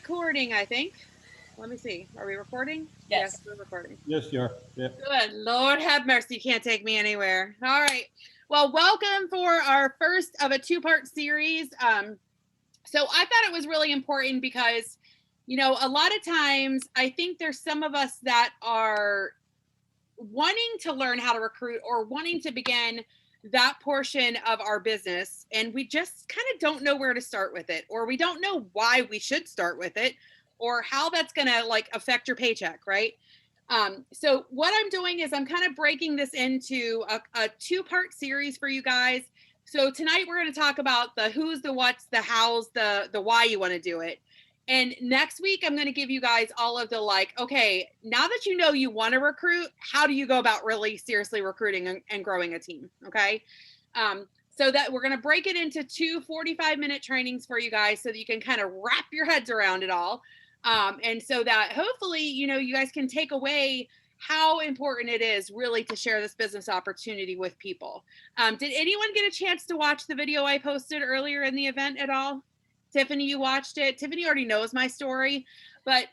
recording, I think. Let me see. Are we recording? Yes. We're recording. Yes, you are. Yeah. Good Lord have mercy. You can't take me anywhere. All right. Well, welcome for our first of a two-part series. So I thought it was really important because, a lot of times I think there's some of us that are wanting to learn how to recruit or wanting to begin that portion of our business, and we just kind of don't know where to start with it, or we don't know why we should start with it, or how that's going to affect your paycheck, right? So what I'm doing is I'm kind of breaking this into a two-part series for you guys. So tonight we're going to talk about the who's, the what's, the how's, the why you want to do it. And next week, I'm going to give you guys all of the okay, now that you know you want to recruit, how do you go about really seriously recruiting and growing a team? Okay. So that we're going to break it into two 45-minute trainings for you guys so that you can kind of wrap your heads around it all. And so that hopefully, you guys can take away how important it is really to share this business opportunity with people. Did anyone get a chance to watch the video I posted earlier in the event at all? Tiffany, you watched it. Tiffany already knows my story, but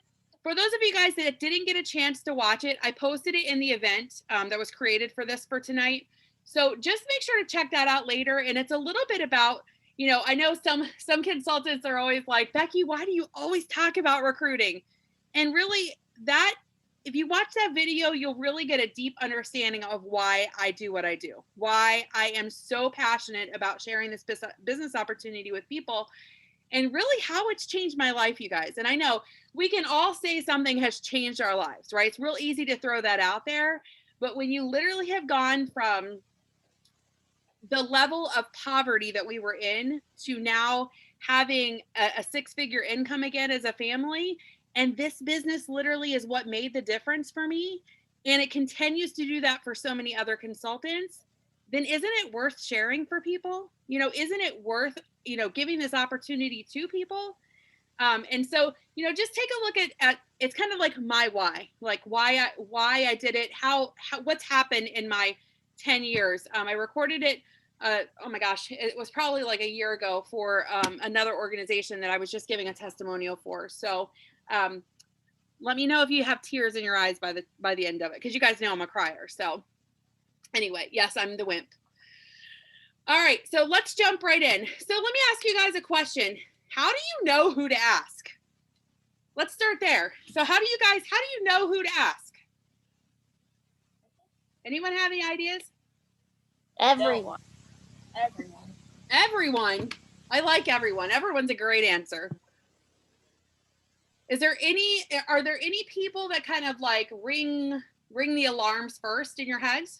for those of you guys that didn't get a chance to watch it, I posted it in the event that was created for tonight. So just make sure to check that out later. And it's a little bit about, I know some consultants are always like, Becky, why do you always talk about recruiting? And really if you watch that video, you'll really get a deep understanding of why I do what I do, why I am so passionate about sharing this business opportunity with people, and really how it's changed my life, you guys. And I know we can all say something has changed our lives, right? It's real easy to throw that out there. But when you literally have gone from the level of poverty that we were in to now having a six-figure income again as a family, and this business literally is what made the difference for me, and it continues to do that for so many other consultants, then isn't it worth sharing for people? Isn't it worth giving this opportunity to people? And so, just take a look at it's kind of like my why, like why I did it, how what's happened in my 10 years. I recorded it. Oh my gosh, it was probably like a year ago for another organization that I was just giving a testimonial for. So let me know if you have tears in your eyes by the end of it, because you guys know I'm a crier. So anyway, yes, I'm the wimp. All right, so let's jump right in. So let me ask you guys a question. How do you know who to ask? Let's start there. So how do you know who to ask? Anyone have any ideas? Everyone. Everyone. I like everyone. Everyone's a great answer. Are there any people that kind of ring the alarms first in your heads?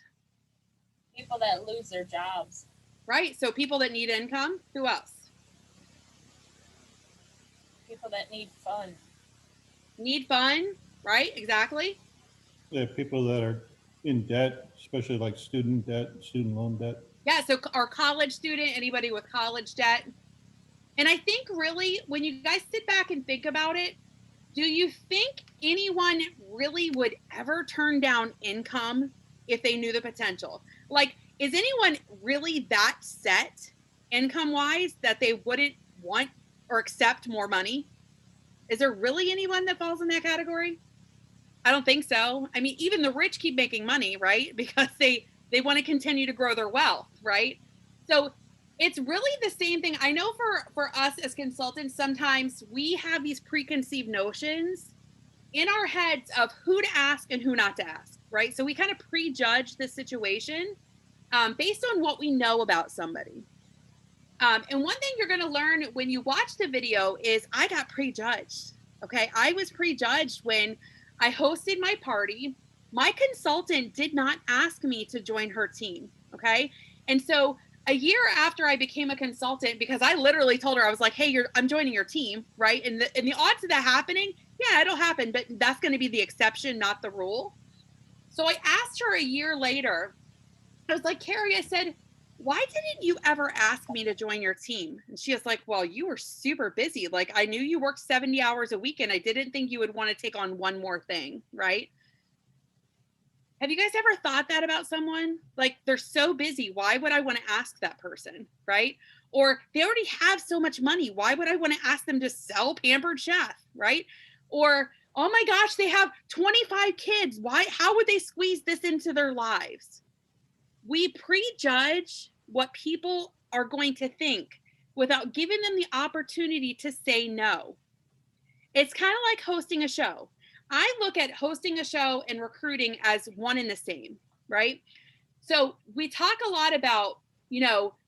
People that lose their jobs. Right. So people that need income. Who else? People that need fun. Need fun. Right. Exactly. Yeah, people that are in debt, especially like student debt, student loan debt. Yeah. So our college student, anybody with college debt. And I think really when you guys sit back and think about it, do you think anyone really would ever turn down income if they knew the potential? Is anyone really that set income-wise that they wouldn't want or accept more money? Is there really anyone that falls in that category? I don't think so. I mean, even the rich keep making money, right? Because they want to continue to grow their wealth, right? So it's really the same thing. I know for us as consultants, sometimes we have these preconceived notions in our heads of who to ask and who not to ask, right? So we kind of prejudge the situation based on what we know about somebody. And one thing you're going to learn when you watch the video is I got prejudged. Okay. I was prejudged when I hosted my party. My consultant did not ask me to join her team. Okay. And so a year after I became a consultant, because I literally told her, I was like, hey, I'm joining your team. Right. And the odds of that happening, yeah, it'll happen, but that's going to be the exception, not the rule. So I asked her a year later, I was like, Carrie, I said, why didn't you ever ask me to join your team? And she was like, well, you were super busy. I knew you worked 70 hours a week and I didn't think you would want to take on one more thing. Right. Have you guys ever thought that about someone? They're so busy. Why would I want to ask that person? Right. Or they already have so much money. Why would I want to ask them to sell Pampered Chef, right? Or, oh my gosh, they have 25 kids. How would they squeeze this into their lives? We prejudge what people are going to think without giving them the opportunity to say no. It's kind of like hosting a show. I look at hosting a show and recruiting as one and the same, right? So we talk a lot about,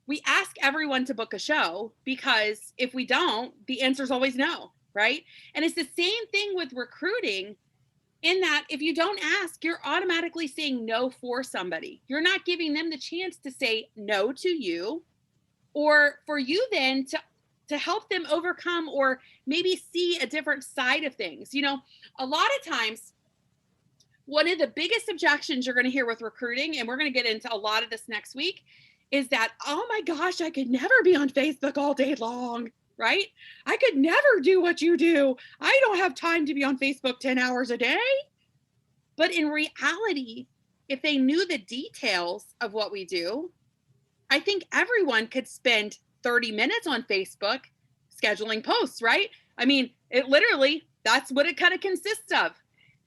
we ask everyone to book a show because if we don't, the answer is always no, right? And it's the same thing with recruiting, in that if you don't ask, you're automatically saying no for somebody. You're not giving them the chance to say no to you, or for you then to help them overcome or maybe see a different side of things. A lot of times, one of the biggest objections you're going to hear with recruiting, and we're going to get into a lot of this next week, is that, oh my gosh, I could never be on Facebook all day long, right? I could never do what you do. I don't have time to be on Facebook 10 hours a day. But in reality, if they knew the details of what we do, I think everyone could spend 30 minutes on Facebook scheduling posts, right? I mean, it literally, that's what it kind of consists of.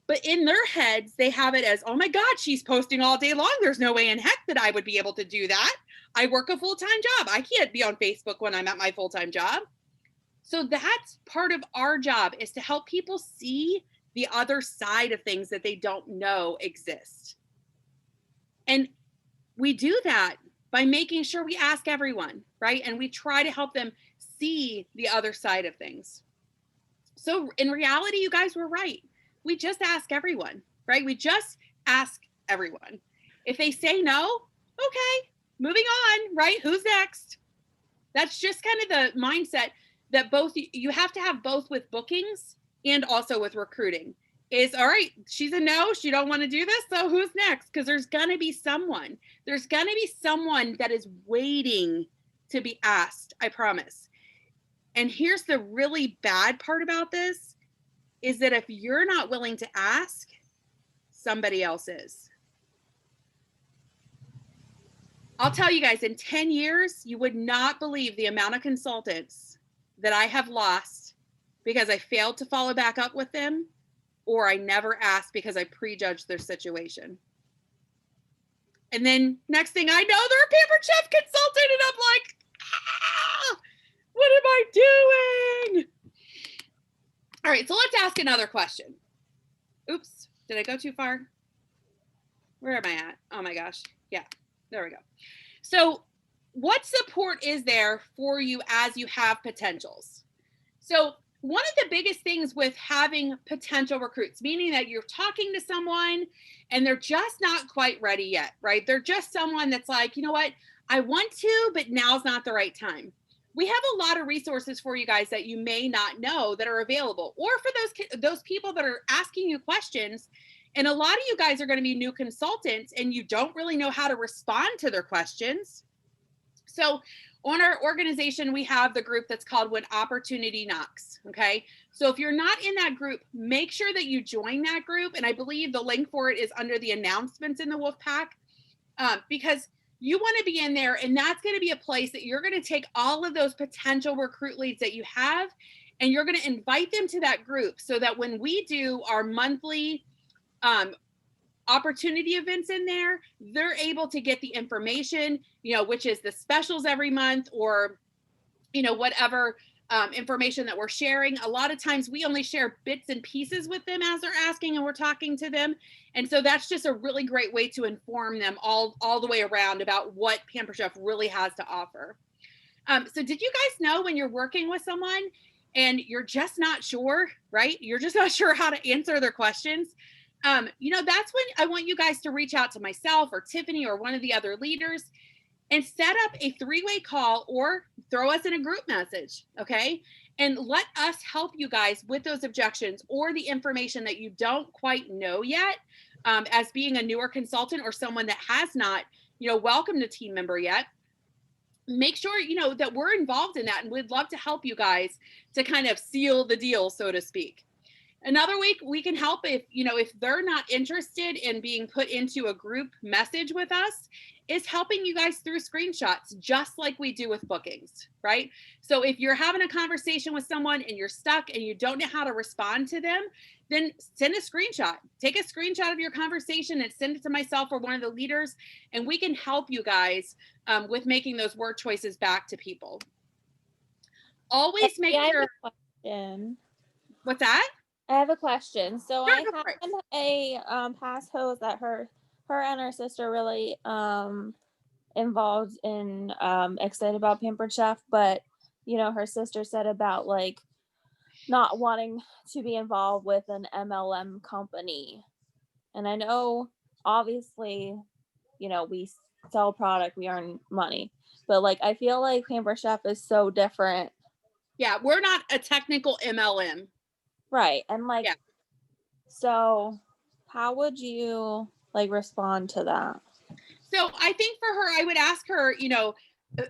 But in their heads, they have it as, oh my God, she's posting all day long. There's no way in heck that I would be able to do that. I work a full-time job. I can't be on Facebook when I'm at my full-time job. So that's part of our job, is to help people see the other side of things that they don't know exist. And we do that by making sure we ask everyone, right? And we try to help them see the other side of things. So in reality, you guys were right. We just ask everyone, right? We just ask everyone. If they say no, okay, moving on, right? Who's next? That's just kind of the mindset that you have to have both with bookings and also with recruiting. Is, all right, she's a no, she don't want to do this, so who's next? Because there's going to be someone. There's going to be someone that is waiting to be asked, I promise. And here's the really bad part about this, is that if you're not willing to ask, somebody else is. I'll tell you guys, in 10 years, you would not believe the amount of consultants that I have lost because I failed to follow back up with them, or I never asked because I prejudged their situation. And then next thing I know, they're a Pampered Chef consultant, and I'm like, what am I doing? All right, so let's ask another question. Oops, did I go too far? Where am I at? Oh my gosh. Yeah, there we go. So what support is there for you as you have potentials? So one of the biggest things with having potential recruits, meaning that you're talking to someone and they're just not quite ready yet, right? They're just someone that's like, you know what, I want to, but now's not the right time. We have a lot of resources for you guys that you may not know that are available, or for those people that are asking you questions. And a lot of you guys are going to be new consultants and you don't really know how to respond to their questions. So on our organization, we have the group that's called When Opportunity Knocks. Okay. So if you're not in that group, make sure that you join that group. And I believe the link for it is under the announcements in the Wolfpack, because you want to be in there, and that's going to be a place that you're going to take all of those potential recruit leads that you have, and you're going to invite them to that group so that when we do our monthly opportunity events in there, they're able to get the information, which is the specials every month, or, whatever information that we're sharing. A lot of times we only share bits and pieces with them as they're asking and we're talking to them. And so that's just a really great way to inform them all the way around about what Pampered Chef really has to offer. So did you guys know when you're working with someone and you're just not sure, right? You're just not sure how to answer their questions. That's when I want you guys to reach out to myself or Tiffany or one of the other leaders and set up a 3-way call, or throw us in a group message, okay? And let us help you guys with those objections or the information that you don't quite know yet, as being a newer consultant or someone that has not, welcomed a team member yet. Make sure, that we're involved in that, and we'd love to help you guys to kind of seal the deal, so to speak. Another week we can help if they're not interested in being put into a group message with us, is helping you guys through screenshots, just like we do with bookings, right? So if you're having a conversation with someone and you're stuck and you don't know how to respond to them, then send a screenshot. Take a screenshot of your conversation and send it to myself or one of the leaders, and we can help you guys with making those word choices back to people. Always make I have sure. a question. What's that? I have a question. So Sure, I go for it. had a past host that her and her sister really involved in excited about Pampered Chef, but her sister said about like not wanting to be involved with an MLM company. And I know obviously, we sell product, we earn money, but like I feel like Pampered Chef is so different. Yeah, we're not a technical MLM. Right. And like, yeah. So how would you like respond to that? So I think for her, I would ask her,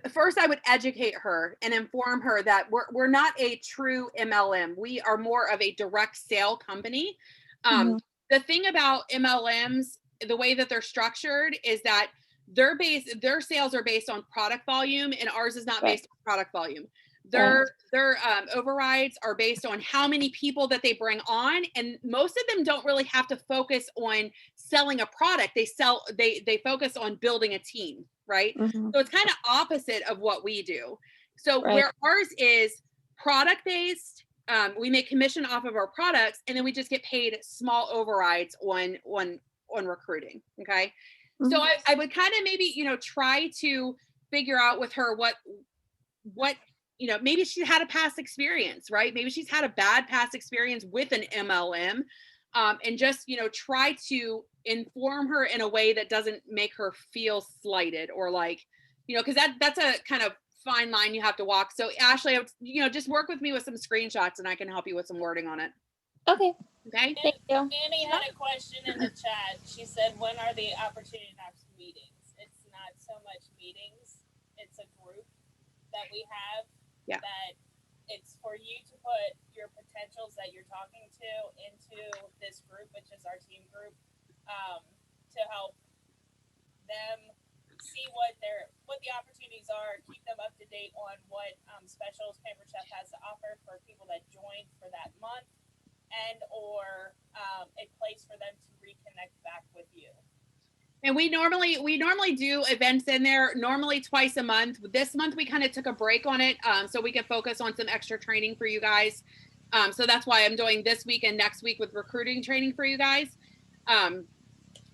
first I would educate her and inform her that we're not a true MLM. We are more of a direct sale company. Mhm. The thing about MLMs, the way that they're structured is that their sales are based on product volume, and ours is not based on product volume. Their overrides are based on how many people that they bring on, and most of them don't really have to focus on selling a product. They focus on building a team, right? Mhm. So it's kind of opposite of what we do. So Right. where ours is product based, we make commission off of our products, and then we just get paid small overrides on recruiting. Okay. So Mhm. I would kind of maybe try to figure out with her what maybe she had a past experience, right? Maybe she's had a bad past experience with an MLM, and just try to inform her in a way that doesn't make her feel slighted, or like because that's a kind of fine line you have to walk. So Ashley, just work with me with some screenshots and I can help you with some wording on it. Okay. Okay. Thank you. Annie had a question in the chat. She said, when are the opportunity knocks meetings? It's not so much meetings, it's a group that we have. Yeah. That it's for you to put your potentials that you're talking to into this group, which is our team group, to help them see what the opportunities are, keep them up to date on what specials Pampered Chef has to offer for people that joined for that month, and or a place for them to reconnect back with you. And we normally do events in there, normally twice a month. This month we kind of took a break on it, so we could focus on some extra training for you guys. So that's why I'm doing this week and next week with recruiting training for you guys.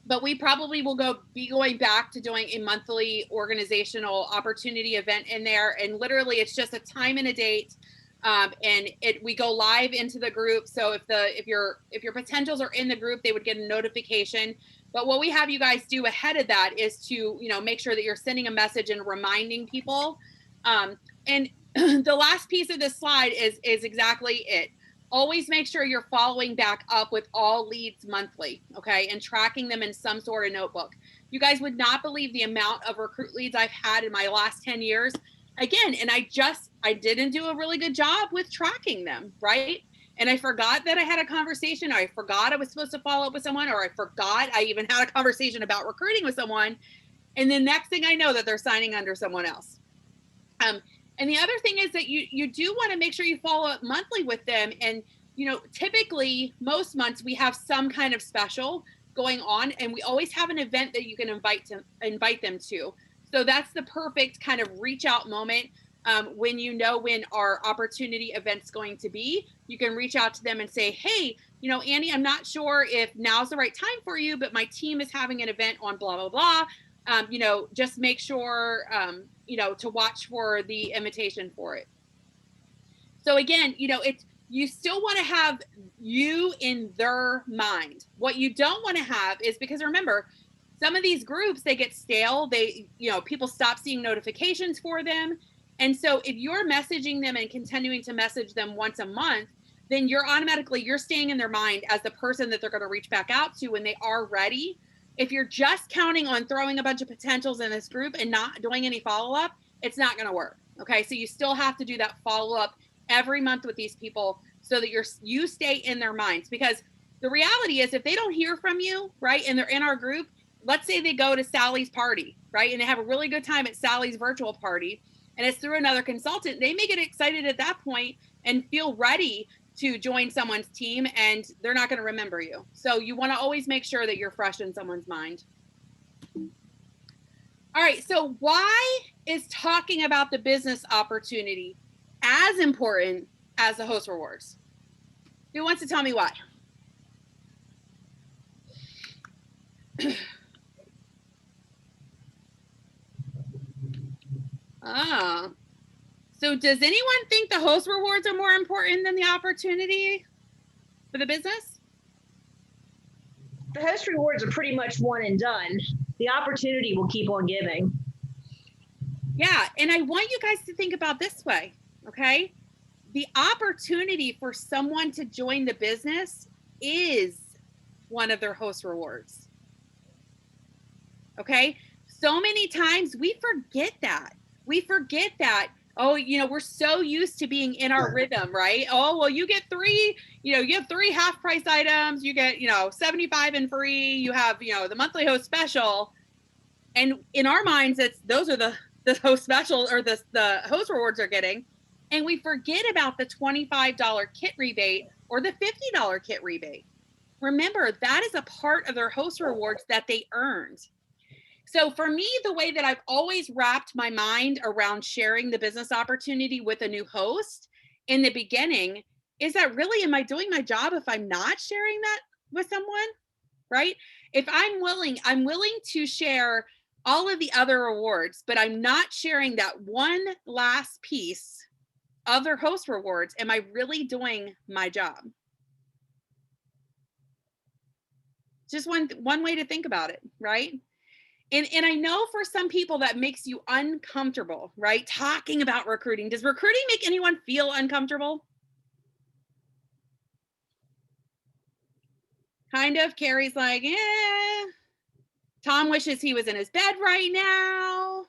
But we probably will be going back to doing a monthly organizational opportunity event in there. And literally it's just a time and a date. And we go live into the group. So if your potentials are in the group, they would get a notification. But what we have you guys do ahead of that is to, make sure that you're sending a message and reminding people. And the last piece of this slide is exactly it. Always make sure you're following back up with all leads monthly, okay? And tracking them in some sort of notebook. You guys would not believe the amount of recruit leads I've had in my last 10 years. Again, and I didn't do a really good job with tracking them, right? And I forgot that I had a conversation, or I forgot I was supposed to follow up with someone, or I forgot I even had a conversation about recruiting with someone. And the next thing I know that they're signing under someone else. And the other thing is that you do want to make sure you follow up monthly with them. And, typically most months we have some kind of special going on, and we always have an event that you can invite them to. So that's the perfect kind of reach out moment. When when our opportunity event's going to be, you can reach out to them and say, hey, Annie, I'm not sure if now's the right time for you, but my team is having an event on blah, blah, blah. Just make sure, to watch for the invitation for it. So again, you still want to have you in their mind. What you don't want to have is, because remember, some of these groups, they get stale. People stop seeing notifications for them. And so if you're messaging them and continuing to message them once a month, then you're staying in their mind as the person that they're going to reach back out to when they are ready. If you're just counting on throwing a bunch of potentials in this group and not doing any follow-up, it's not going to work. Okay. So you still have to do that follow-up every month with these people, so that you stay in their minds. Because the reality is, if they don't hear from you, right, and they're in our group, let's say they go to Sally's party, right, and they have a really good time at Sally's virtual party, and it's through another consultant, they may get excited at that point and feel ready to join someone's team, and they're not going to remember you. So you want to always make sure that you're fresh in someone's mind. All right, so why is talking about the business opportunity as important as the host rewards? Who wants to tell me why? Ah, so does anyone think the host rewards are more important than the opportunity for the business? The host rewards are pretty much one and done. The opportunity will keep on giving. Yeah, and I want you guys to think about this way, okay? The opportunity for someone to join the business is one of their host rewards. Okay? So many times we forget that. We forget that, oh, you know, we're so used to being in our rhythm, right? Oh, well, you get three, you know, you have 3 half price items, you get, you know, 75 and free, you have, you know, the monthly host special. And in our minds, those are the host special, or the host rewards are getting. And we forget about the $25 kit rebate or the $50 kit rebate. Remember, that is a part of their host rewards that they earned. So for me, the way that I've always wrapped my mind around sharing the business opportunity with a new host in the beginning is that, really, am I doing my job if I'm not sharing that with someone, right? If I'm willing to share all of the other rewards, but I'm not sharing that one last piece of their host rewards, am I really doing my job? Just one way to think about it, right? And I know for some people that makes you uncomfortable, right? Talking about recruiting. Does recruiting make anyone feel uncomfortable? Kind of. Carrie's like, yeah. Tom wishes he was in his bed right now.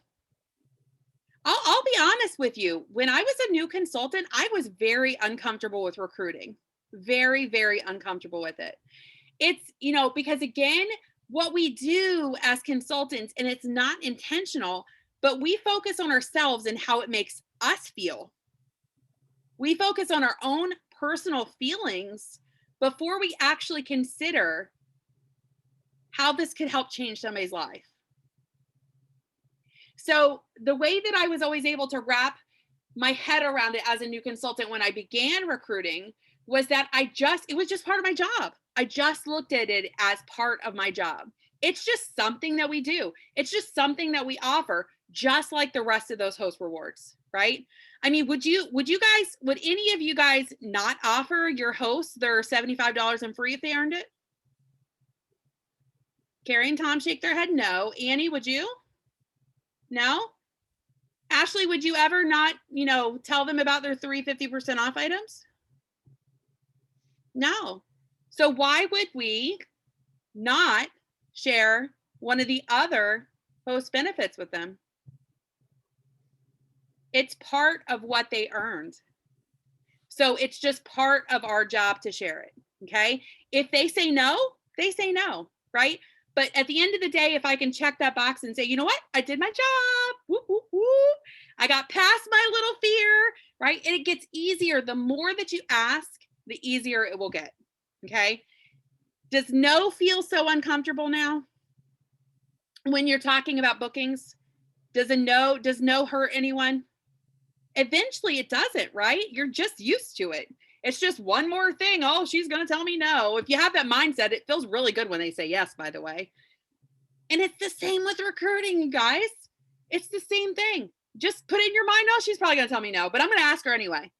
I'll be honest with you. When I was a new consultant, I was very uncomfortable with recruiting. Very, very uncomfortable with it. It's, you know, because again, what we do as consultants, and it's not intentional, but we focus on ourselves and how it makes us feel. We focus on our own personal feelings before we actually consider how this could help change somebody's life. So the way that I was always able to wrap my head around it as a new consultant when I began recruiting was that it was just part of my job. I just looked at it as part of my job. It's just something that we do. It's just something that we offer, just like the rest of those host rewards, right? I mean, would any of you guys not offer your hosts their $75 and free if they earned it? Carrie and Tom shake their head no. Annie, would you? No? Ashley, would you ever not, you know, tell them about their 3 50% off items? No. So why would we not share one of the other host benefits with them? It's part of what they earned. So it's just part of our job to share it, okay? If they say no, they say no, right? But at the end of the day, if I can check that box and say, you know what? I did my job. Whoop, whoop, whoop. I got past my little fear, right? And it gets easier. The more that you ask, the easier it will get, okay? Does no feel so uncomfortable now when you're talking about bookings? Does no hurt anyone? Eventually it doesn't, right? You're just used to it. It's just one more thing. Oh, she's going to tell me no. If you have that mindset, it feels really good when they say yes, by the way. And it's the same with recruiting, you guys. It's the same thing. Just put in your mind, oh, she's probably going to tell me no, but I'm going to ask her anyway.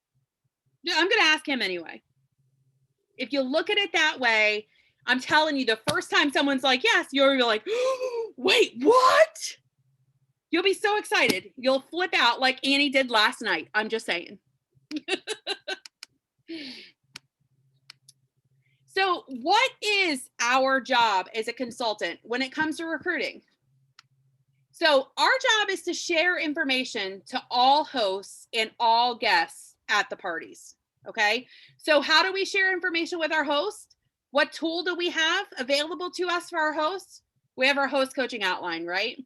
I'm going to ask him anyway. If you look at it that way, I'm telling you, the first time someone's like, yes, you'll be like, oh, wait, what? You'll be so excited. You'll flip out like Annie did last night. I'm just saying. So what is our job as a consultant when it comes to recruiting? So our job is to share information to all hosts and all guests at the parties. Okay. So how do we share information with our host? What tool do we have available to us for our hosts? We have our host coaching outline, right?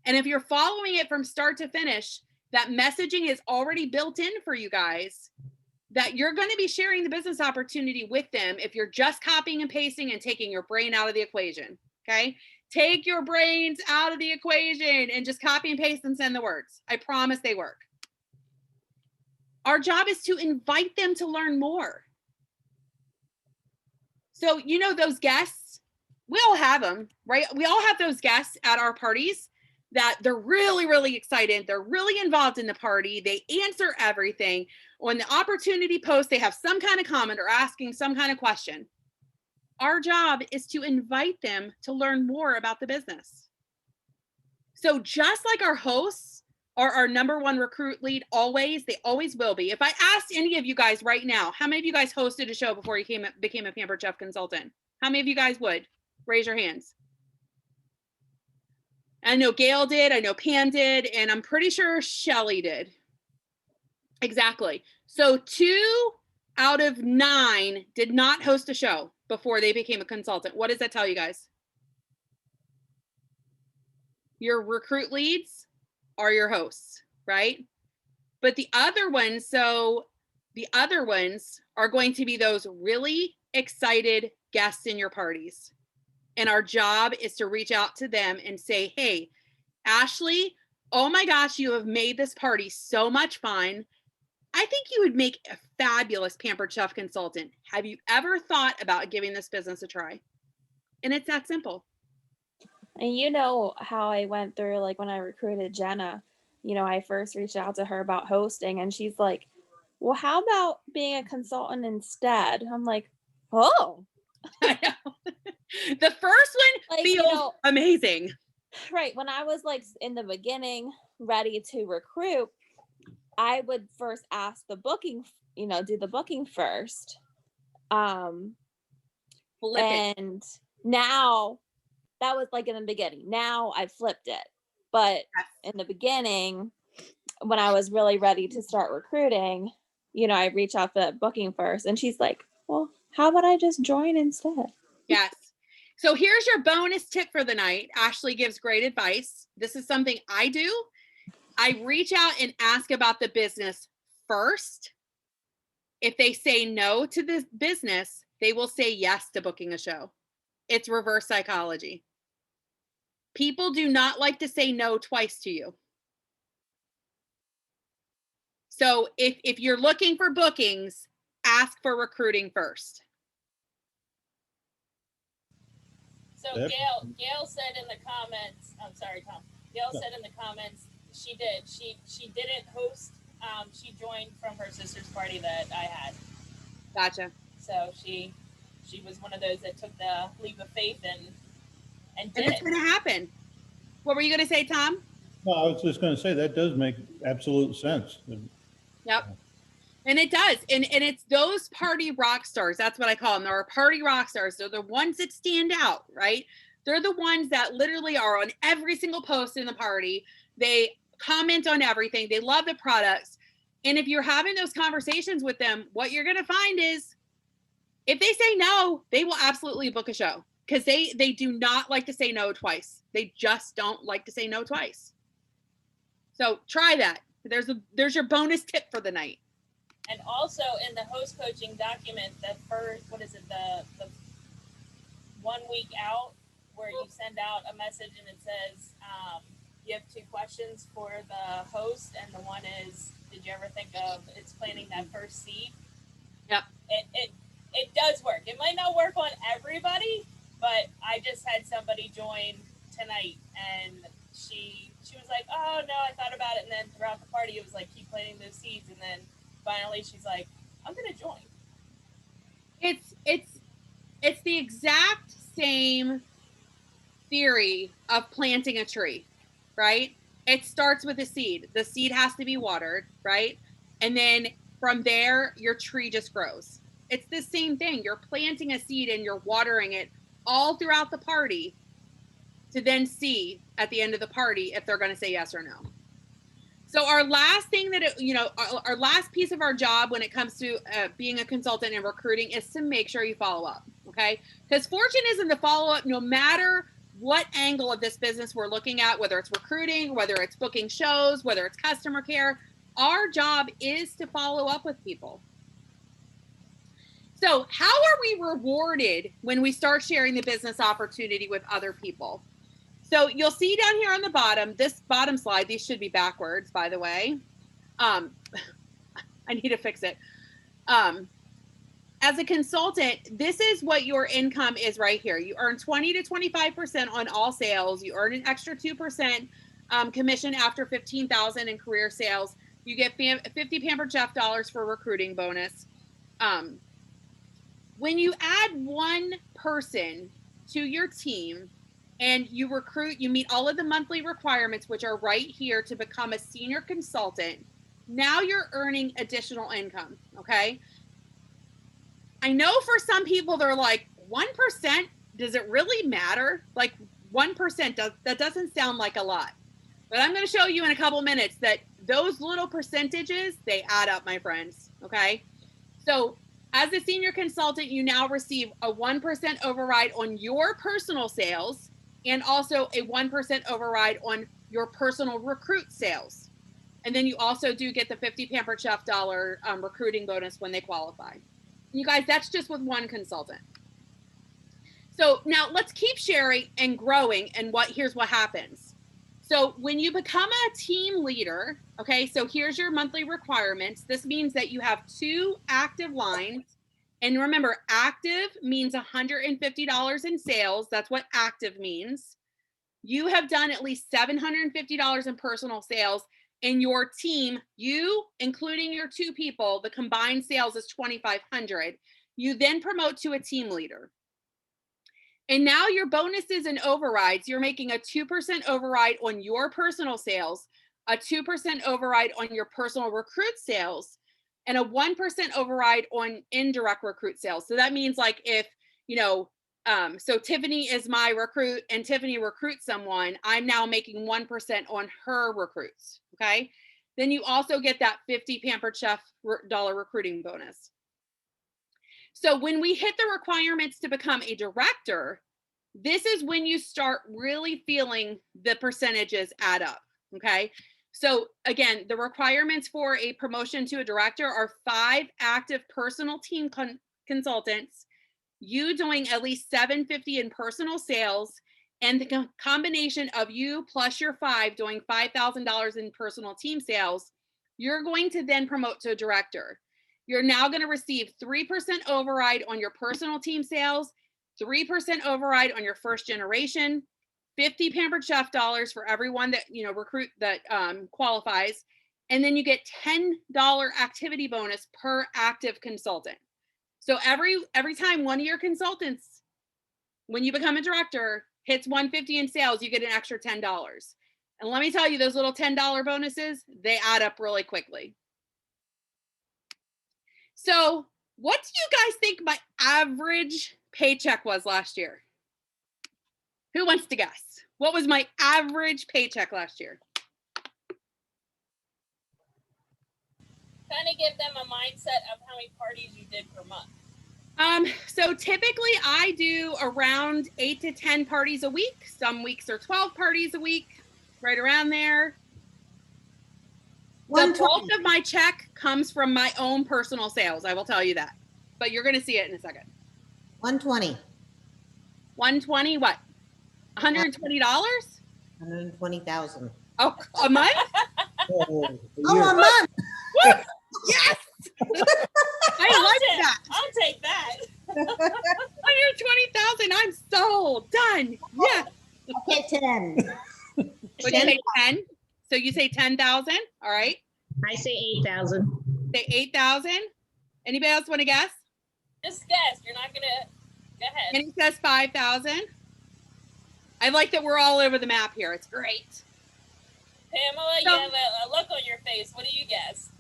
And if you're following it from start to finish, that messaging is already built in for you guys, that you're going to be sharing the business opportunity with them if you're just copying and pasting and taking your brain out of the equation. Okay. Take your brains out of the equation and just copy and paste and send the words. I promise they work. Our job is to invite them to learn more. So, you know, those guests, we all have them, right? We all have those guests at our parties that they're really, really excited. They're really involved in the party. They answer everything. When the opportunity posts, they have some kind of comment or asking some kind of question. Our job is to invite them to learn more about the business. So just like our hosts are our number one recruit lead always, they always will be. If I asked any of you guys right now, how many of you guys hosted a show before you became a Pampered Chef consultant? How many of you guys would? Raise your hands. I know Gail did, I know Pam did, and I'm pretty sure Shelly did. Exactly. So 2 out of 9 did not host a show before they became a consultant. What does that tell you guys? Your recruit leads are your hosts, right? But the other ones, are going to be those really excited guests in your parties. And our job is to reach out to them and say, hey, Ashley, oh my gosh, you have made this party so much fun. I think you would make a fabulous Pampered Chef consultant. Have you ever thought about giving this business a try? And it's that simple. And you know how I went through, like when I recruited Jenna, you know, I first reached out to her about hosting and she's like, well, how about being a consultant instead? I'm like, oh. I know. The first one Like, feels you know, amazing. Right. When I was like in the beginning, ready to recruit, I would first ask the booking, you know, do the booking first. Flip it. And now that was like in the beginning. Now I flipped it. But in the beginning, when I was really ready to start recruiting, you know, I reach out for that booking first. And she's like, well, how about I just join instead? Yes. So here's your bonus tip for the night. Ashley gives great advice. This is something I do. I reach out and ask about the business first. If they say no to the business, they will say yes to booking a show. It's reverse psychology. People do not like to say no twice to you. So if you're looking for bookings, ask for recruiting first. So Yep. Gail said in the comments, I'm sorry, Tom. Gail said in the comments she did. She didn't host. She joined from her sister's party that I had. Gotcha. So she was one of those that took the leap of faith and did And it's it. going to happen. What were you going to say, Tom? No, I was just going to say that does make absolute sense. Yep. And it does. And it's those party rock stars. That's what I call them. They're our party rock stars. They're the ones that stand out, right? They're the ones that literally are on every single post in the party. They comment on everything. They love the products. And if you're having those conversations with them, what you're going to find is if they say no, they will absolutely book a show because they do not like to say no twice. They just don't like to say no twice. So try that. There's your bonus tip for the night. And also in the host coaching document, the first, the 1 week out where you send out a message and it says, you have 2 questions for the host. And the one is, did you ever think of it's planting that first seed? Yep. It does work. It might not work on everybody, but I just had somebody join tonight and she was like, oh no, I thought about it. And then throughout the party, it was like, keep planting those seeds. And then finally she's like, I'm going to join. It's the exact same theory of planting a tree, right? It starts with a seed. The seed has to be watered, right? And then from there, your tree just grows. It's the same thing. You're planting a seed and you're watering it all throughout the party to then see at the end of the party if they're going to say yes or no. So our last thing that, our last piece of our job when it comes to being a consultant and recruiting is to make sure you follow up, okay? Because fortune is in the follow-up no matter what angle of this business we're looking at, whether it's recruiting, whether it's booking shows, whether it's customer care, our job is to follow up with people. So how are we rewarded when we start sharing the business opportunity with other people? So you'll see down here on the bottom, this bottom slide, these should be backwards, by the way. I need to fix it. As a consultant, this is what your income is right here. You earn 20 to 25% on all sales. You earn an extra 2% commission after 15,000 in career sales. You get 50 Pampered Chef dollars for recruiting bonus. When you add one person to your team and you recruit, you meet all of the monthly requirements, which are right here to become a senior consultant. Now you're earning additional income, okay? I know for some people, they're like, 1%, does it really matter? Like 1%, that doesn't sound like a lot. But I'm going to show you in a couple minutes that those little percentages, they add up, my friends, okay? So as a senior consultant, you now receive a 1% override on your personal sales and also a 1% override on your personal recruit sales. And then you also do get the 50 Pampered Chef dollar recruiting bonus when they qualify. You guys, that's just with one consultant. So now let's keep sharing and growing, and here's what happens. So when you become a team leader, okay, so here's your monthly requirements. This means that you have 2 active lines. And remember, active means $150 in sales. That's what active means. You have done at least $750 in personal sales. In your team, you, including your 2 people, the combined sales is $2,500. You then promote to a team leader. And now your bonuses and overrides, you're making a 2% override on your personal sales, a 2% override on your personal recruit sales, and a 1% override on indirect recruit sales. So that means like if, so Tiffany is my recruit and Tiffany recruits someone, I'm now making 1% on her recruits, okay? Then you also get that 50 Pampered Chef dollar recruiting bonus. So when we hit the requirements to become a director, this is when you start really feeling the percentages add up, okay? So again, the requirements for a promotion to a director are 5 active personal team consultants, you doing at least $750 in personal sales, and the combination of you plus your 5 doing $5,000 in personal team sales, you're going to then promote to a director. You're now going to receive 3% override on your personal team sales, 3% override on your first generation, 50 Pampered Chef dollars for everyone that recruit that qualifies, and then you get $10 activity bonus per active consultant. So every time one of your consultants, when you become a director, hits 150 in sales, you get an extra $10. And let me tell you, those little $10 bonuses, they add up really quickly. So what do you guys think my average paycheck was last year? Who wants to guess? What was my average paycheck last year? Kind of give them a mindset of how many parties you did per month. So typically I do around 8 to 10 parties a week. Some weeks are 12 parties a week, right around there. The bulk of my check comes from my own personal sales. I will tell you that, but you're going to see it in a second. 120. 120, what? $120? 120,000. Oh, a month? Oh, a month. Yes. I like that. I'll take that. 120,000. I'm sold. Done. Yeah. Okay, 10. Would you say 10? So you say 10,000. All right. I say 8,000. Say 8,000. Anybody else want to guess? Just guess. You're not gonna. Go ahead. And he says 5,000. I like that we're all over the map here. It's great. Pamela, you have a look on your face. What do you guess?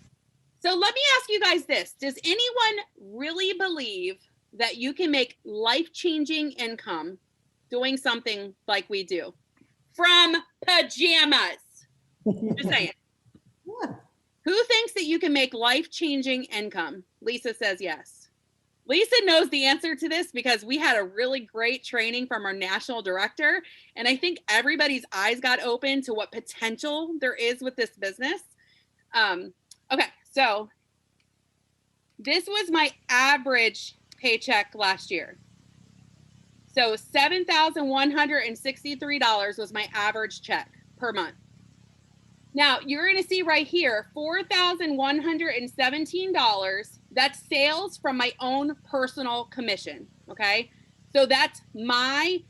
So let me ask you guys this. Does anyone really believe that you can make life-changing income doing something like we do? From pajamas. Just saying. Yeah. Who thinks that you can make life-changing income? Lisa says yes. Lisa knows the answer to this because we had a really great training from our national director. And I think everybody's eyes got open to what potential there is with this business. Okay, so this was my average paycheck last year. So $7,163 was my average check per month. Now you're going to see right here, $4,117. That's sales from my own personal commission. Okay. So that's my,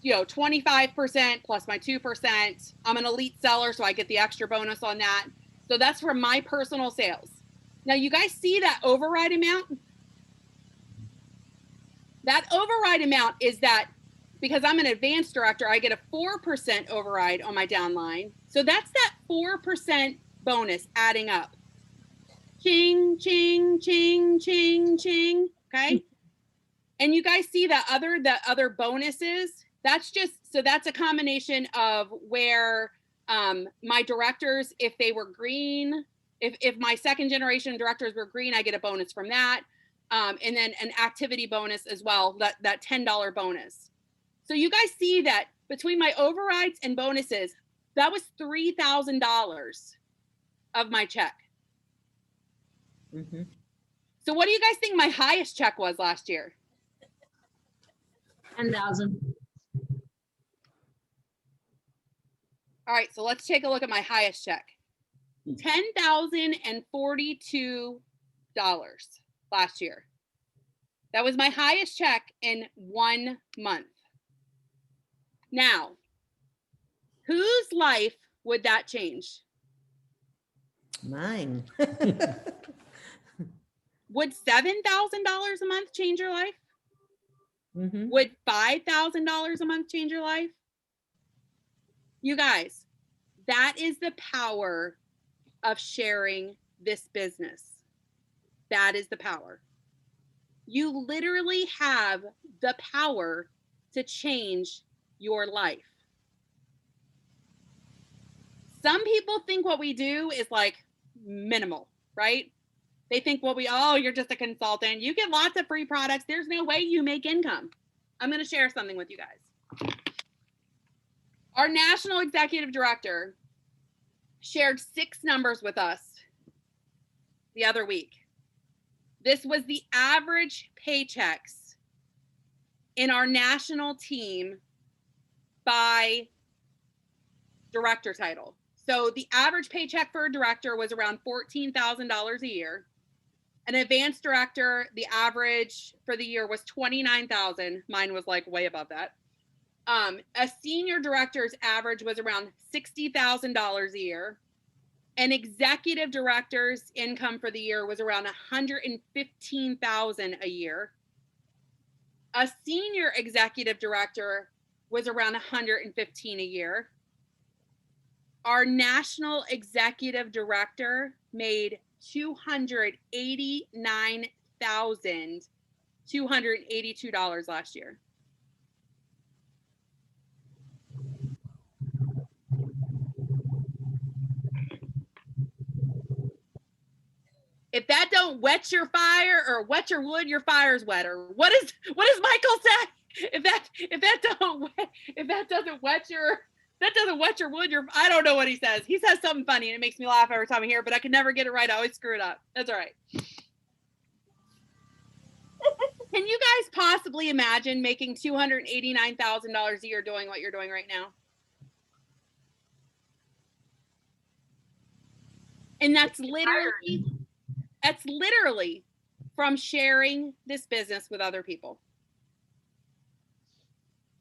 25% plus my 2%. I'm an elite seller, so I get the extra bonus on that. So that's from my personal sales. Now you guys see that override amount? That override amount is that because I'm an advanced director, I get a 4% override on my downline. So that's that 4% bonus adding up. Ching, ching, ching, ching, ching. Okay. And you guys see the other bonuses. That's a combination of where my directors, if they were green, if my second generation directors were green, I get a bonus from that. And then an activity bonus as well, that $10 bonus. So you guys see that between my overrides and bonuses, that was $3,000 of my check. Mm-hmm. So what do you guys think my highest check was last year? 10,000. All right, so let's take a look at my highest check. $10,042 last year. That was my highest check in 1 month. Now, whose life would that change? Mine. Would $7,000 a month change your life? Mm-hmm. Would $5,000 a month change your life? You guys, that is the power of sharing this business. That is the power. You literally have the power to change your life. Some people think what we do is like minimal, right? They think, you're just a consultant. You get lots of free products. There's no way you make income. I'm going to share something with you guys. Our national executive director shared 6 numbers with us the other week. This was the average paychecks in our national team by director title. So the average paycheck for a director was around $14,000 a year. An advanced director, the average for the year was $29,000. Mine was like way above that. A senior director's average was around $60,000 a year. An executive director's income for the year was around $115,000 a year. A senior executive director was around $115,000 a year. Our national executive director made $289,282 last year. If that don't wet your fire or wet your wood, your fire's wetter. What does Michael say? If that doesn't wet your wood, I don't know what he says. He says something funny and it makes me laugh every time I hear it, but I can never get it right. I always screw it up. That's all right. Can you guys possibly imagine making $289,000 a year doing what you're doing right now? And that's literally from sharing this business with other people.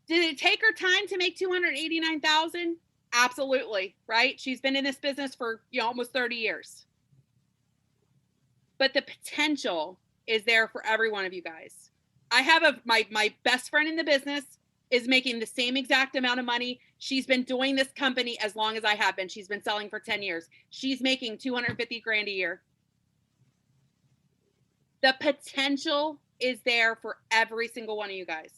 Did it take her time to make $289,000? Absolutely, right? She's been in this business for almost 30 years. But the potential is there for every one of you guys. I have my best friend in the business is making the same exact amount of money. She's been doing this company as long as I have been. She's been selling for 10 years. She's making $250,000 a year. The potential is there for every single one of you guys.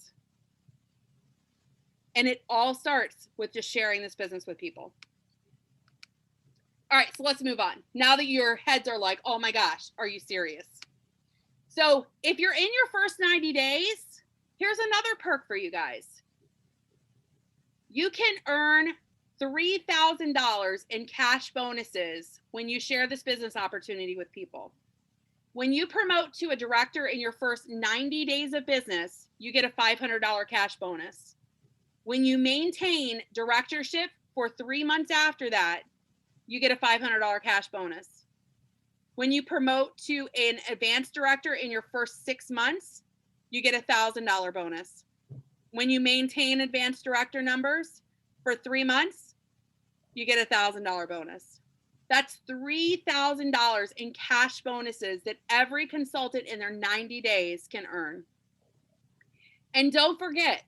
And it all starts with just sharing this business with people. All right, so let's move on. Now that your heads are like, oh my gosh, are you serious? So if you're in your first 90 days, here's another perk for you guys. You can earn $3,000 in cash bonuses when you share this business opportunity with people. When you promote to a director in your first 90 days of business, you get a $500 cash bonus. When you maintain directorship for 3 months after that, you get a $500 cash bonus. When you promote to an advanced director in your first 6 months, you get a $1,000 bonus. When you maintain advanced director numbers for 3 months, you get a $1,000 bonus. That's $3,000 in cash bonuses that every consultant in their 90 days can earn. And don't forget,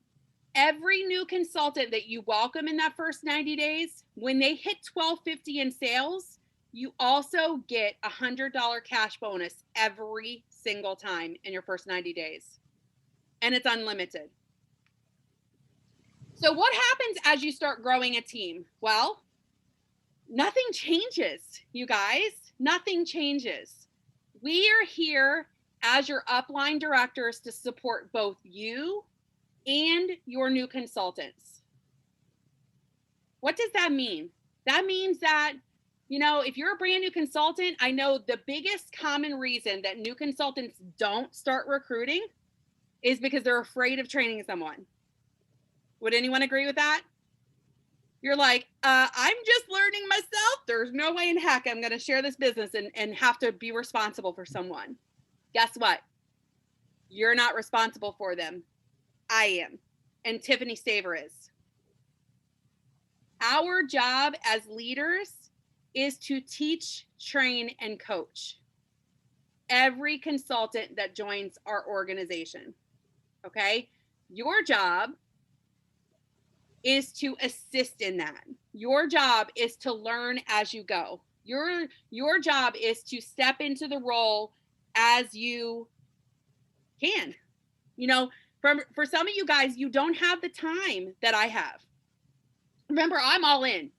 every new consultant that you welcome in that first 90 days, when they hit $1,250 in sales, you also get a $100 cash bonus every single time in your first 90 days. And it's unlimited. So what happens as you start growing a team? Well, nothing changes, you guys. Nothing changes. We are here as your upline directors to support both you and your new consultants. What does that mean? That means that, you know, if you're a brand new consultant, I know the biggest common reason that new consultants don't start recruiting is because they're afraid of training someone. Would anyone agree with that? You're like, I'm just learning myself. There's no way in heck I'm going to share this business and have to be responsible for someone. Guess what? You're not responsible for them. I am. And Tiffany Staver is. Our job as leaders is to teach, train, and coach every consultant that joins our organization. Okay? Your job is to assist in that. Your job is to learn as you go. Your job is to step into the role as you can. You know, for some of you guys, you don't have the time that I have. Remember, I'm all in.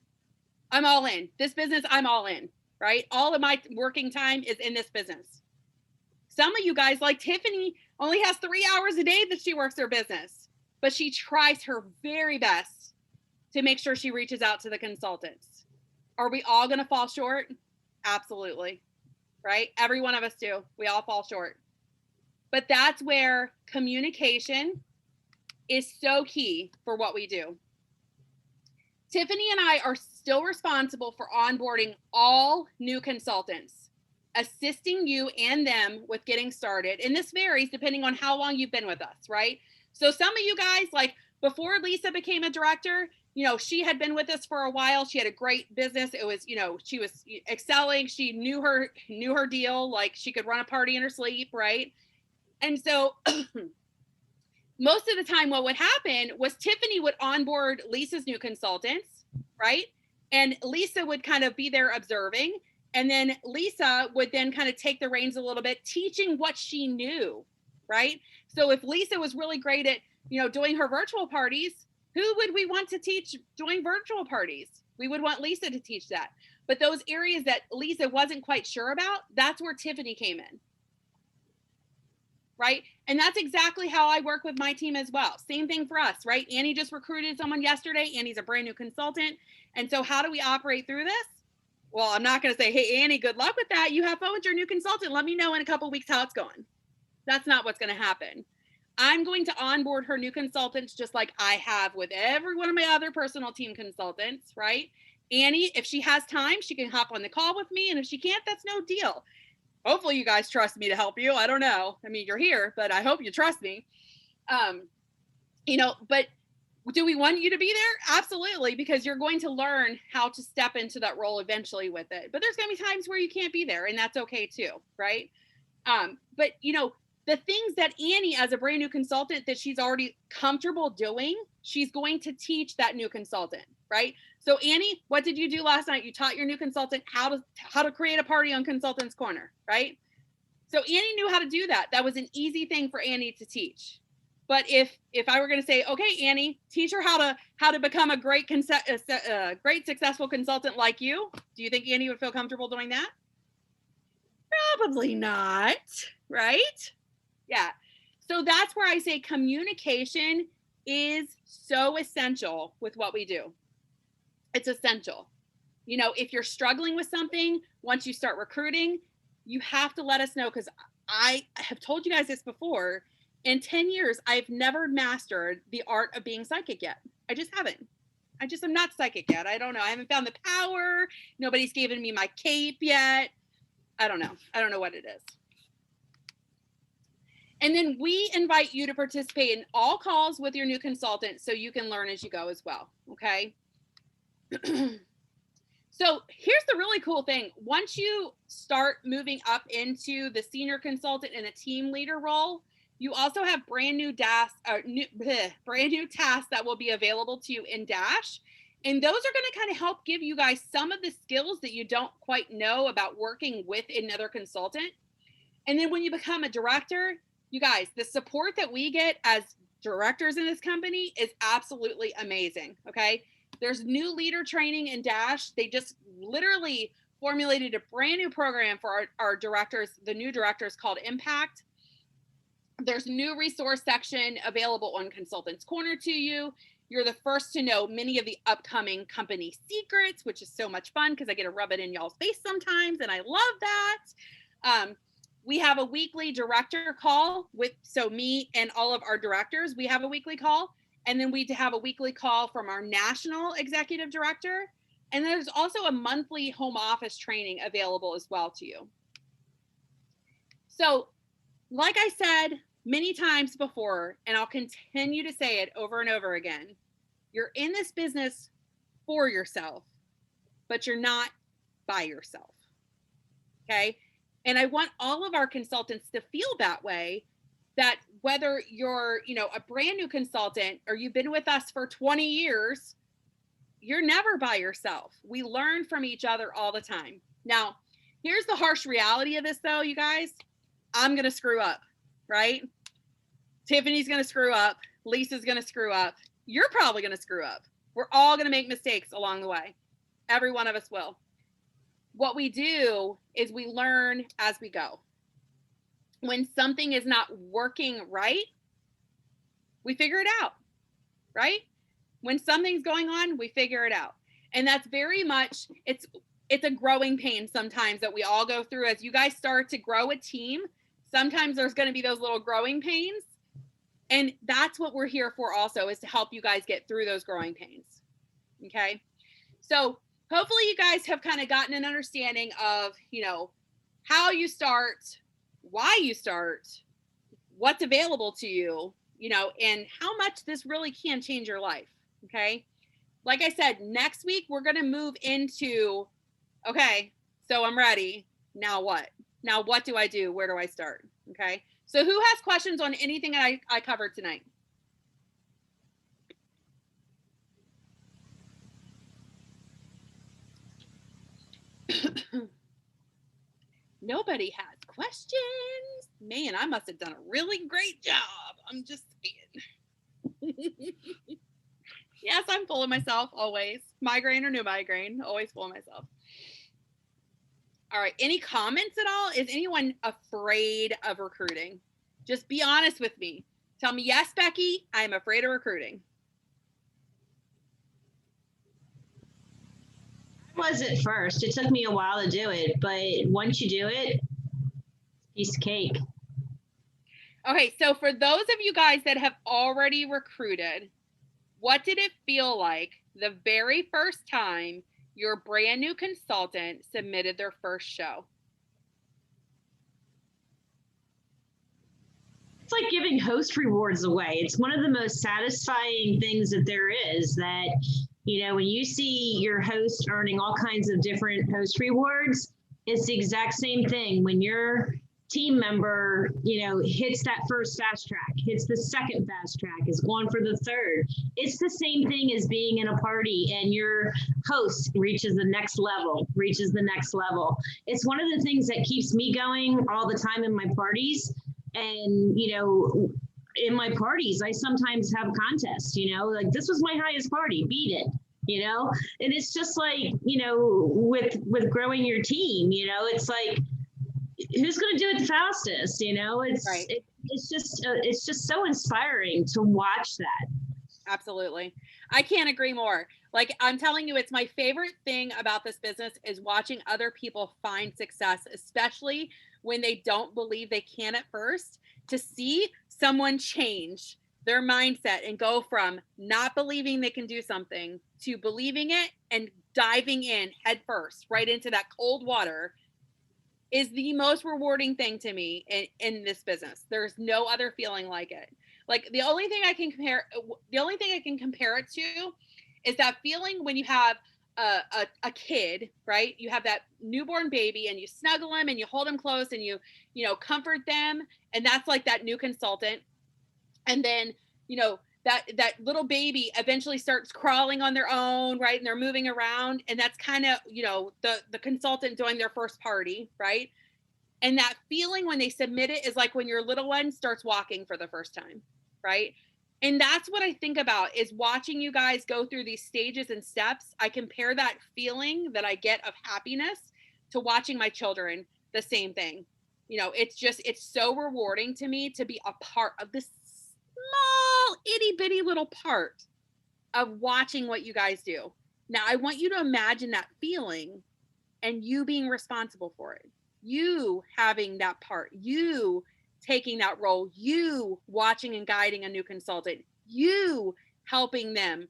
I'm all in. This business, I'm all in, right? All of my working time is in this business. Some of you guys, like Tiffany, only has 3 hours a day that she works her business, but she tries her very best to make sure she reaches out to the consultants. Are we all going to fall short? Absolutely, right? Every one of us do. We all fall short. But that's where communication is so key for what we do. Tiffany and I are still responsible for onboarding all new consultants, assisting you and them with getting started. And this varies depending on how long you've been with us, right? So some of you guys, like before Lisa became a director, you know, she had been with us for a while. She had a great business. It was, you know, she was excelling. She knew her deal. Like she could run a party in her sleep, right? And so most of the time what would happen was Tiffany would onboard Lisa's new consultants, right? And Lisa would kind of be there observing. And then Lisa would then kind of take the reins a little bit, teaching what she knew, right? So if Lisa was really great at, you know, doing her virtual parties, who would we want to teach doing virtual parties? We would want Lisa to teach that. But those areas that Lisa wasn't quite sure about, that's where Tiffany came in. Right? And that's exactly how I work with my team as well. Same thing for us, right? Annie just recruited someone yesterday. Annie's a brand new consultant. And so how do we operate through this? Well, I'm not going to say, hey, Annie, good luck with that. You have fun with your new consultant. Let me know in a couple of weeks how it's going. That's not what's going to happen. I'm going to onboard her new consultants just like I have with every one of my other personal team consultants, right? Annie, if she has time, she can hop on the call with me. And if she can't, that's no deal. Hopefully you guys trust me to help you. I don't know. I mean, you're here, but I hope you trust me. You know, but do we want you to be there? Absolutely, because you're going to learn how to step into that role eventually with it. But there's going to be times where you can't be there, and that's okay too, right? But, you know, the things that Annie, as a brand new consultant, that she's already comfortable doing, she's going to teach that new consultant, right? So Annie, what did you do last night? You taught your new consultant how to create a party on Consultant's Corner, right? So Annie knew how to do that. That was an easy thing for Annie to teach. But if I were going to say, okay, Annie, teach her how to become a great successful consultant like you, do you think Annie would feel comfortable doing that? Probably not, right? Yeah. So that's where I say communication is so essential with what we do. It's essential. You know, if you're struggling with something, once you start recruiting, you have to let us know, because I have told you guys this before. In 10 years, I've never mastered the art of being psychic yet. I just haven't. I'm not psychic yet. I don't know. I haven't found the power. Nobody's given me my cape yet. I don't know. I don't know what it is. And then we invite you to participate in all calls with your new consultant so you can learn as you go as well. Okay. So here's the really cool thing. Once you start moving up into the senior consultant and a team leader role, you also have brand new tasks that will be available to you in Dash. And those are going to kind of help give you guys some of the skills that you don't quite know about working with another consultant. And then when you become a director, you guys, the support that we get as directors in this company is absolutely amazing. Okay. There's new leader training in Dash. They just literally formulated a brand new program for our directors, the new directors, called Impact. There's a new resource section available on Consultants Corner to you. You're the first to know many of the upcoming company secrets, which is so much fun because I get to rub it in y'all's face sometimes, and I love that. We have a weekly director call so me and all of our directors, we have a weekly call. And then we have a weekly call from our national executive director. And there's also a monthly home office training available as well to you. So like I said many times before, and I'll continue to say it over and over again, you're in this business for yourself, but you're not by yourself. Okay. And I want all of our consultants to feel that way, that whether you're, a brand new consultant or you've been with us for 20 years, you're never by yourself. We learn from each other all the time. Now, here's the harsh reality of this though, you guys. I'm going to screw up, right? Tiffany's going to screw up. Lisa's going to screw up. You're probably going to screw up. We're all going to make mistakes along the way. Every one of us will. What we do is we learn as we go. When something is not working right, we figure it out, right? When something's going on, we figure it out. And that's very much, it's a growing pain sometimes that we all go through. As you guys start to grow a team, sometimes there's going to be those little growing pains. And that's what we're here for also, is to help you guys get through those growing pains. Okay. So hopefully you guys have kind of gotten an understanding of, how you start, why you start, what's available to you, and how much this really can change your life. Okay. Like I said, next week, we're going to move into, okay, so I'm ready. Now what? Now, what do I do? Where do I start? Okay. So who has questions on anything I covered tonight? Nobody has questions. Man, I must have done a really great job. I'm just saying. Yes, I'm full of myself always. Migraine or no migraine, always full of myself. All right, any comments at all? Is anyone afraid of recruiting? Just be honest with me. Tell me, yes, Becky, I am afraid of recruiting. I was at first. It took me a while to do it, but once you do it, piece of cake. Okay, so for those of you guys that have already recruited, what did it feel like the very first time your brand new consultant submitted their first show? It's like giving host rewards away. It's one of the most satisfying things that there is, that, when you see your host earning all kinds of different host rewards, it's the exact same thing. When your team member, hits that first fast track, hits the second fast track, is going for the third. It's the same thing as being in a party and your host reaches the next level. It's one of the things that keeps me going all the time in my parties. And, in my parties, I sometimes have contests, like this was my highest party, beat it, and it's just like, with growing your team, it's like, who's going to do it the fastest? Right. It's just so inspiring to watch that. Absolutely. I can't agree more. Like, I'm telling you, it's my favorite thing about this business is watching other people find success, especially when they don't believe they can at first, to see someone change their mindset and go from not believing they can do something to believing it and diving in head first, right into that cold water, is the most rewarding thing to me in this business. There's no other feeling like it. Like, the only thing I can compare it to is that feeling when you have a kid, right? You have that newborn baby and you snuggle them and you hold them close and you comfort them. And that's like that new consultant. And then, that little baby eventually starts crawling on their own, right? And they're moving around. And that's kind of, the consultant doing their first party, right? And that feeling when they submit it is like when your little one starts walking for the first time, right? And that's what I think about, is watching you guys go through these stages and steps. I compare that feeling that I get of happiness to watching my children, the same thing. It's so rewarding to me to be a part of this small itty bitty little part of watching what you guys do. Now, I want you to imagine that feeling and you being responsible for it. You having that part, you taking that role, you watching and guiding a new consultant, you helping them.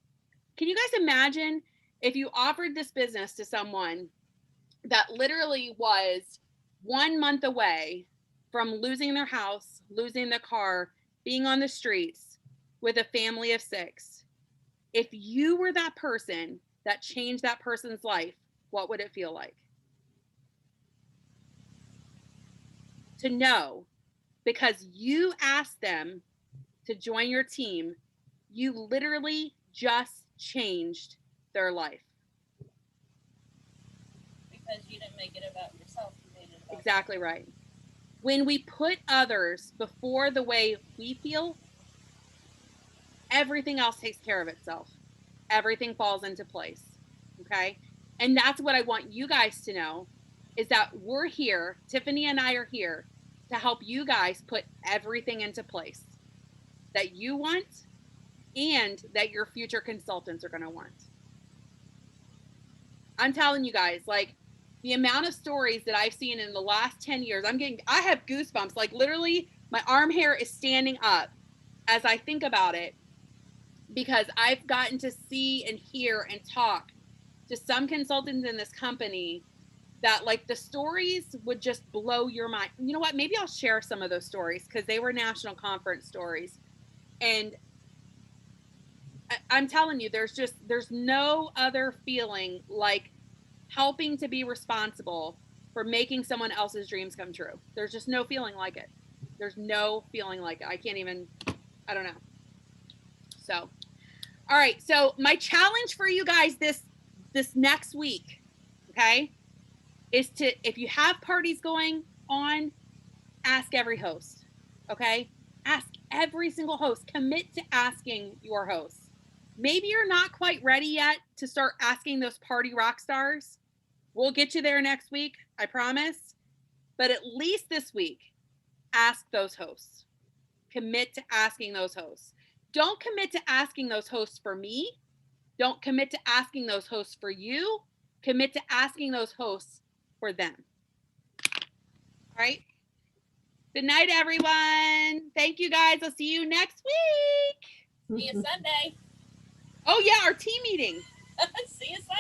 Can you guys imagine if you offered this business to someone that literally was 1 month away from losing their house, losing their car, being on the streets with a family of 6? If you were that person that changed that person's life, what would it feel like? To know, because you asked them to join your team, you literally just changed their life. Because you didn't make it about yourself, you made it about Exactly them. right. When we put others before the way we feel, everything else takes care of itself. Everything falls into place. Okay? And that's what I want you guys to know, is that we're here, Tiffany and I are here to help you guys put everything into place that you want and that your future consultants are going to want. I'm telling you guys, like, the amount of stories that I've seen in the last 10 years, I have goosebumps. Like, literally, my arm hair is standing up as I think about it, because I've gotten to see and hear and talk to some consultants in this company that, like, the stories would just blow your mind. You know what? Maybe I'll share some of those stories, because they were national conference stories. And I'm telling you, there's no other feeling like helping to be responsible for making someone else's dreams come true. There's just no feeling like it. There's no feeling like it. I don't know. So, all right. So my challenge for you guys this next week, okay, is to, if you have parties going on, ask every host, okay? Ask every single host. Commit to asking your hosts. Maybe you're not quite ready yet to start asking those party rock stars. We'll get you there next week, I promise. But at least this week, ask those hosts. Commit to asking those hosts. Don't commit to asking those hosts for me. Don't commit to asking those hosts for you. Commit to asking those hosts for them. All right? Good night, everyone. Thank you, guys. I'll see you next week. See you Sunday. Oh, yeah, our team meeting. See you Sunday.